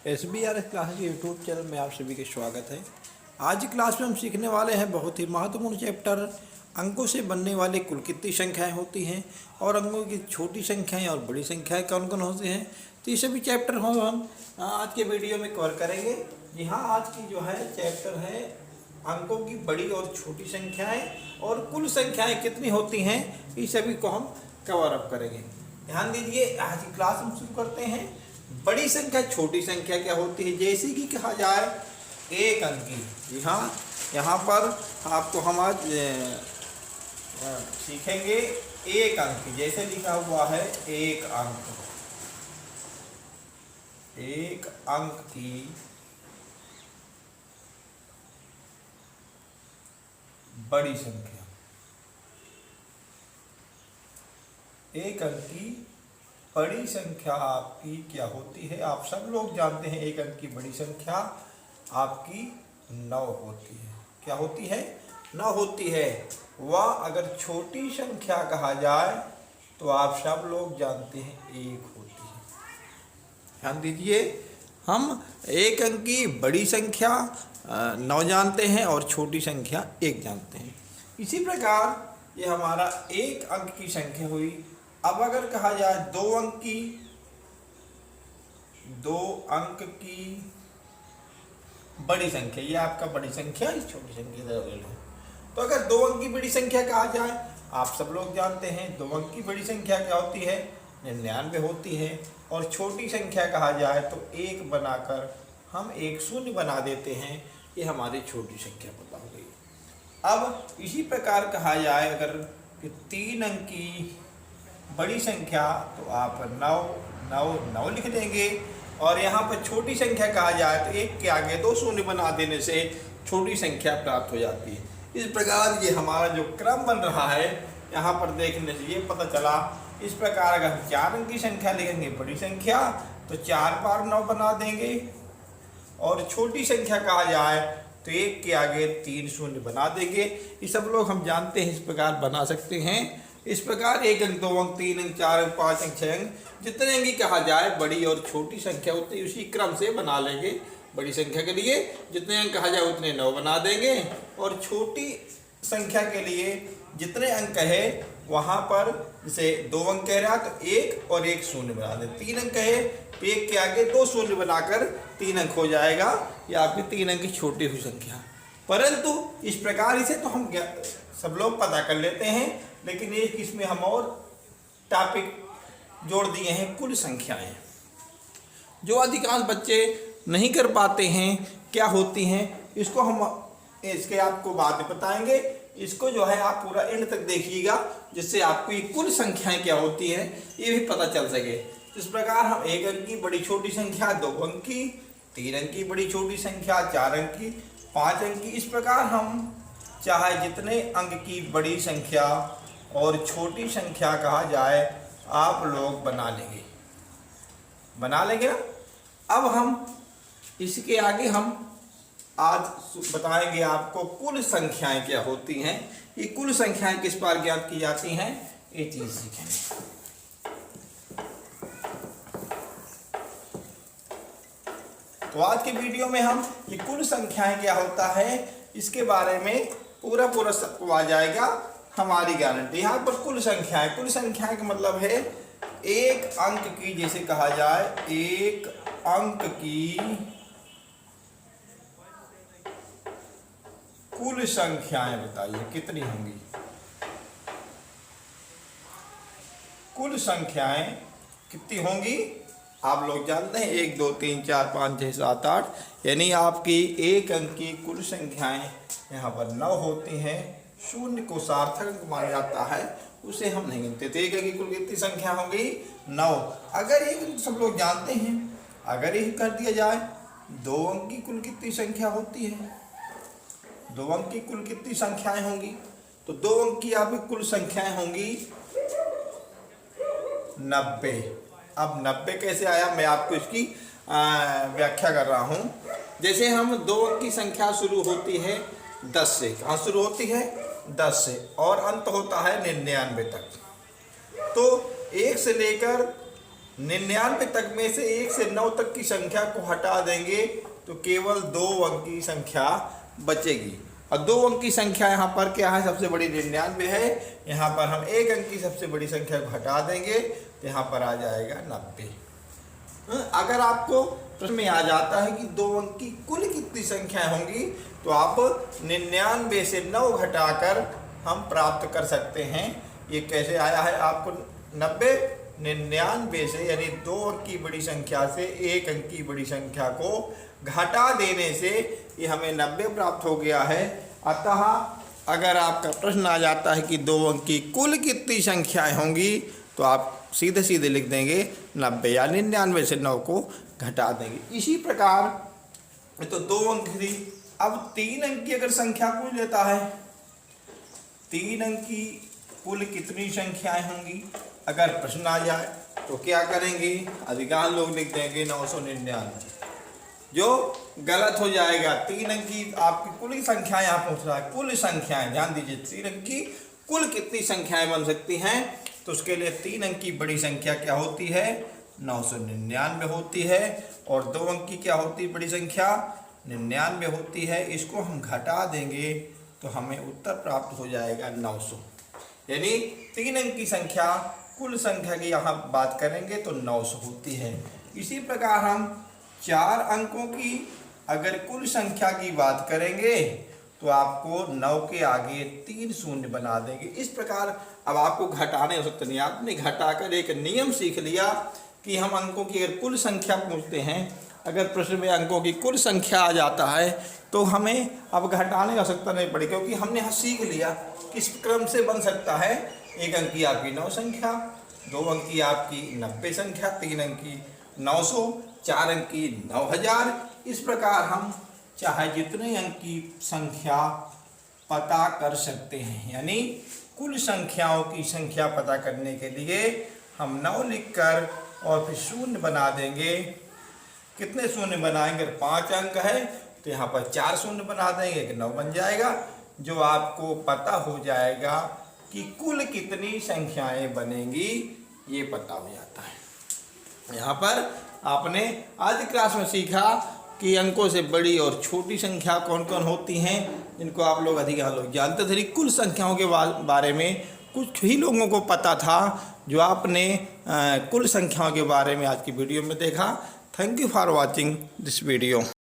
SBRS classes के YouTube channel में आप सभी का स्वागत है। आज की क्लास में हम सीखने वाले हैं बहुत ही महत्वपूर्ण चैप्टर अंकों से बनने वाले कुल कितनी संख्याएं होती हैं और अंकों की छोटी संख्याएं और बड़ी संख्याएं कौन कौन होती हैं। तो ये सभी चैप्टर हम आज के वीडियो में कवर करेंगे। जी हाँ, आज की जो है चैप्टर है अंकों की बड़ी और छोटी संख्याएँ और कुल संख्याएँ कितनी होती हैं, ये सभी को हम कवर अप करेंगे। ध्यान दीजिए, आज की क्लास हम शुरू करते हैं। बड़ी संख्या छोटी संख्या क्या होती है, जैसे कि कहा जाए एक अंकी। जी हाँ, यहाँ पर आपको हम आज सीखेंगे एक अंक। जैसे लिखा हुआ है एक अंक, एक अंक की बड़ी संख्या, एक अंक की बड़ी संख्या आपकी क्या होती है। आप सब लोग जानते हैं एक अंक की बड़ी संख्या आपकी 9 होती है। क्या होती है? 9 होती है। वह अगर छोटी संख्या कहा जाए तो आप सब लोग जानते हैं 1 होती है। ध्यान दीजिए, हम एक अंक की बड़ी संख्या 9 जानते हैं और छोटी संख्या 1 जानते हैं। इसी प्रकार ये हमारा एक अंक की संख्या हुई। अब अगर कहा जाए दो अंक की बड़ी संख्या, ये आपका बड़ी संख्या, इस छोटी संख्या है। तो अगर 2 अंक की बड़ी संख्या कहा जाए, आप सब लोग जानते हैं 2 अंक की बड़ी संख्या क्या होती है, 99 होती है। और छोटी संख्या कहा जाए तो 1 बनाकर हम एक शून्य बना देते हैं। ये हमारी छोटी संख्या पता हो गई। अब इसी प्रकार कहा जाए अगर 3 अंक की बड़ी संख्या, तो आप 9 लिख देंगे। और यहाँ पर छोटी संख्या कहा जाए तो 1 के आगे 2 शून्य बना देने से छोटी संख्या प्राप्त हो जाती है। इस प्रकार ये हमारा जो क्रम बन रहा है, यहाँ पर देखने से ये पता चला। इस प्रकार अगर हम 4 अंक की संख्या लिखेंगे बड़ी संख्या, तो 4 बार 9 बना देंगे। और छोटी संख्या कहा जाए तो 1 के आगे 3 शून्य बना देंगे। ये सब लोग हम जानते हैं, इस प्रकार बना सकते हैं। इस प्रकार 1 अंक, 2 अंक, 3 अंक, 4 अंक, 5 अंक, 6 अंक, जितने अंक की कहा जाए बड़ी और छोटी संख्या होती है, उसी क्रम से बना लेंगे। बड़ी संख्या के लिए जितने अंक कहा जाए उतने 9 बना देंगे। और छोटी संख्या के लिए जितने अंक है वहाँ पर, जैसे 2 अंक कह रहा तो 1 और 1 शून्य बना दें। 3 अंक है तो 1 के आगे 2 शून्य बनाकर 3 अंक हो जाएगा। ये आपकी 3 अंक की छोटी हुई संख्या। परंतु इस प्रकार इसे तो हम सब लोग पता कर लेते हैं, लेकिन एक इसमें हम और टॉपिक जोड़ दिए हैं, कुल संख्याएं, जो अधिकांश बच्चे नहीं कर पाते हैं। क्या होती हैं इसको हम इसके आपको बाद में बताएंगे। इसको जो है आप पूरा एंड तक देखिएगा, जिससे आपको ये कुल संख्याएं क्या होती हैं ये भी पता चल सके। इस प्रकार हम 1 अंक की बड़ी छोटी संख्या, 2 अंक की, 3 अंक की बड़ी छोटी संख्या, 4 अंक की, 5 अंक की, इस प्रकार हम चाहे जितने अंक की बड़ी संख्या और छोटी संख्या कहा जाए आप लोग बना लेंगे ना। अब हम इसके आगे हम आज बताएंगे आपको कुल संख्याएं क्या होती हैं। ये कुल संख्याएं किस बार ज्ञात की जाती हैं, ये चीज सीखेंगे। तो आज के वीडियो में हम ये कुल संख्याएं क्या होता है इसके बारे में पूरा सबको आ जाएगा, हमारी गारंटी। यहाँ पर कुल संख्याएं का मतलब है एक अंक की, जैसे कहा जाए एक अंक की कुल संख्याएं बताइए कितनी होंगी। कुल संख्याएं कितनी होंगी आप लोग जानते हैं, 1 2 3 4 5 6 7 8, यानी आपकी एक अंक की कुल संख्याएं यहाँ पर 9 होती हैं। शून्य को सार्थक अंक माना जाता है, उसे हम नहीं गिनते। तो एक अंक की कुल कितनी संख्या होगी, 9। अगर एक सब लोग जानते हैं, अगर ये कर दिया जाए 2 अंक की कुल कितनी संख्या होती है, 2 अंक की कुल कितनी संख्याएं होंगी, तो 2 अंक की आपकी कुल संख्याएं होंगी 90। अब 90 कैसे आया, मैं आपको इसकी व्याख्या कर रहा हूँ। जैसे हम 2 अंक की संख्या शुरू होती है 10 से, कहाँ शुरू होती है 10 से, और अंत होता है 99 तक। तो 1 से लेकर 99 तक में से 1 से 9 तक की संख्या को हटा देंगे तो केवल 2 अंक की संख्या बचेगी। और 2 अंक की संख्या यहाँ पर क्या है, सबसे बड़ी 99 है। यहाँ पर हम 1 अंक की सबसे बड़ी संख्या को हटा देंगे तो यहाँ पर आ जाएगा 90। अगर आपको प्रश्न में आ जाता है कि 2 अंक की कुल कितनी संख्याएं होंगी, तो आप 99 से 9 घटाकर हम प्राप्त कर सकते हैं। ये कैसे आया है आपको 90, 99 से यानी 2 अंक की बड़ी संख्या से 1 अंक की बड़ी संख्या को घटा देने से ये हमें 90 प्राप्त हो गया है। अतः अगर आपका प्रश्न आ जाता है कि 2 अंक की कुल कितनी संख्याएं होंगी, तो आप सीधे सीधे लिख देंगे 90 या 99 से 9 को घटा देंगे। इसी प्रकार तो 2 अंक थी, अब 3 अंक की अगर संख्या कोई लेता है, 3 अंक की कुल कितनी संख्याएं होंगी अगर प्रश्न आ जाए तो क्या करेंगे, अधिकांश लोग लिख देंगे 999, जो गलत हो जाएगा। 3 अंक की आपकी कुल संख्या यहाँ पूछ रहा है, कुल संख्याएं ध्यान दीजिए, 3 अंक की कुल कितनी संख्याएं बन सकती हैं, तो उसके लिए 3 अंक की बड़ी संख्या क्या होती है, 999 होती है। और 2 अंक की क्या होती है बड़ी संख्या, 99 होती है। इसको हम घटा देंगे तो हमें उत्तर प्राप्त हो जाएगा 900। यानी 3 अंक की संख्या कुल संख्या की यहाँ बात करेंगे तो 900 होती है। इसी प्रकार हम 4 अंकों की अगर कुल संख्या की बात करेंगे तो आपको 9 के आगे 3 शून्य बना देंगे। इस प्रकार अब आपको घटाने हो सकते नहीं, आपने घटाकर एक नियम सीख लिया कि हम अंकों की अगर कुल संख्या पूछते हैं, अगर प्रश्न में अंकों की कुल संख्या आ जाता है तो हमें अब घटाने की आवश्यकता नहीं पड़ी, क्योंकि हमने यहाँ सीख लिया किस क्रम से बन सकता है। 1 अंक की आपकी 9 संख्या, 2 अंक की आपकी 90 संख्या, 3 अंक की 900, 4 अंक की 9000। इस प्रकार हम चाहे जितने अंक की संख्या पता कर सकते हैं। यानी कुल संख्याओं की संख्या पता करने के लिए हम 9 लिखकर और फिर शून्य बना देंगे। कितने शून्य बनाएंगे, 5 अंक है तो यहाँ पर 4 शून्य बना देंगे कि 9 बन जाएगा, जो आपको पता हो जाएगा कि कुल कितनी संख्याएं बनेंगी, ये पता हो जाता है। यहाँ पर आपने आज की क्लास में सीखा कि अंकों से बड़ी और छोटी संख्या कौन कौन होती हैं, जिनको आप लोग अधिकांश लोग जानते थे। कुल संख्याओं के बारे में कुछ ही लोगों को पता था, जो आपने कुल संख्याओं के बारे में आज की वीडियो में देखा। Thank you for watching this video.